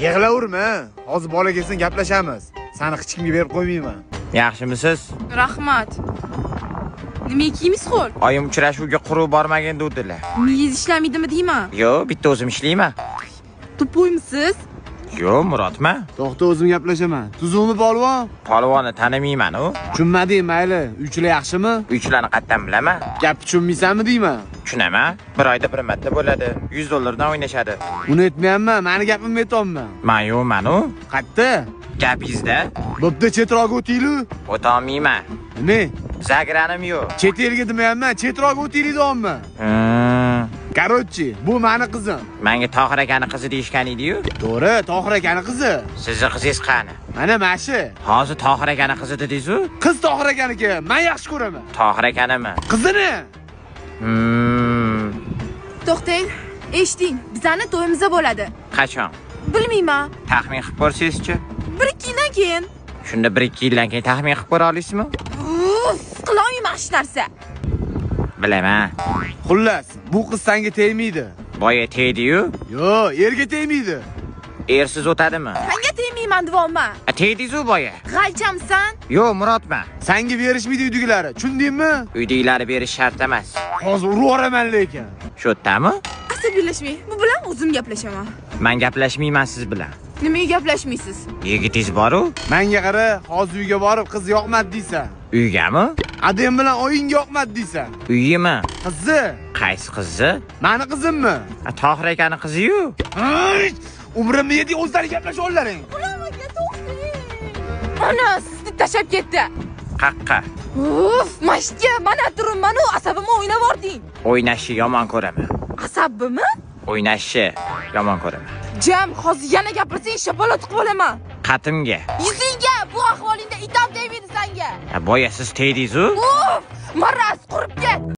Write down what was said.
Yig'laverma. Hozir bola kelsin gaplashamiz. Seni hech kimga berib qo'ymayman. Yaxshimisiz? Rahmat. Nima kiyimiz qo'l? Oyim uchrashuvga quruq bormagan dedilar. Miyiz ishlamaydimi deyman? Yo, bitta o'zim ishlayman. Tupoymisiz? Yo, Murodman. To'xta, o'zim gaplashaman. Tuzukmi polvon? Polvonni tanimayman u. Tushunmading, mayli. Uychilar yaxshimi? Uychilarni qayerdan bilaman? Gap tushunmaysanmi deyman? Tushunaman. Bir oyda bir marta bo'ladi. 100 dollardan o'ynashadi. Uni aytmayapman, meni gapimni aytolman. Men yo'qman u. Qayerda? Gapingizda Bo'pti, chetroqqa o'tinglar. o'tolmayman. Nima? Zagranim yo'q. Chet elga demayapman, chetroqqa o'tinglar deyapman. Короче, bu meni qizim. Menga Tohir akani qizi deyishgan edi-yu. To'g'ri, Tohir akani qizi. Sizni qizingiz qani? Mana mashi. Hozir Tohir akani qizi dedingiz-ku? Qiz Tohir akaniki, men yaxshi ko'raman. Tohir akanimi? Qizini. To'xtang, eshiting. Bizani to'yimizda bo'ladi. Qachon? Bilmayman. Taxmin qilib ko'rsangiz-chi? 1-2 yildan keyin. Shunda 1-2 yildan keyin taxmin qilib ko'ra olasizmi? Qilolmayman hech narsa. Bilaman. Xullas, bu qiz senga tegmaydi. Boya tegdi-yu. Yo, erga tegmaydi. Ersiz o'tadimi? Senga tegmayman deyapman. Tegdingiz-ku boya. G'alchamsan? Yo, Murodman. Senga berishmaydi uydagilari, tushundingmi? Uydagilar berish shart emas. Hozir urib yuboraman lekin. Shu yerdami? Asabiylashmang. Bu bilan o'zim gaplashaman. Men gaplashmayman siz bilan. Nimaga gaplashmaysiz? Yigitingiz bor-ku? Menga qara, hozir uyga borib qiz yoqmadi deysan. Uygami? Adem bilan oyingga yoqmadi deysan. Uyimi? Qizi? Qaysi qizi? Meni qizimmi? Tohir akani qizi-yu. Umrimni yeding, o'zlari gaplashib ollaring. Ularga to'xtang. Ana, sizni tashab ketdi. Qaqqa. Uf, mashga, mana turibman-u, asabimni o'ynab yording. O'ynashni yomon ko'raman. Asabimmi? O'ynashni yomon ko'raman. Jam, hozir yana gapirsang, shapaloq qilib olaman. Qatimga. Yuzingga, bu ahvolingda itom tegmaydi senga. Boya siz tegdingiz-ku? Uf, maraz qurib ket.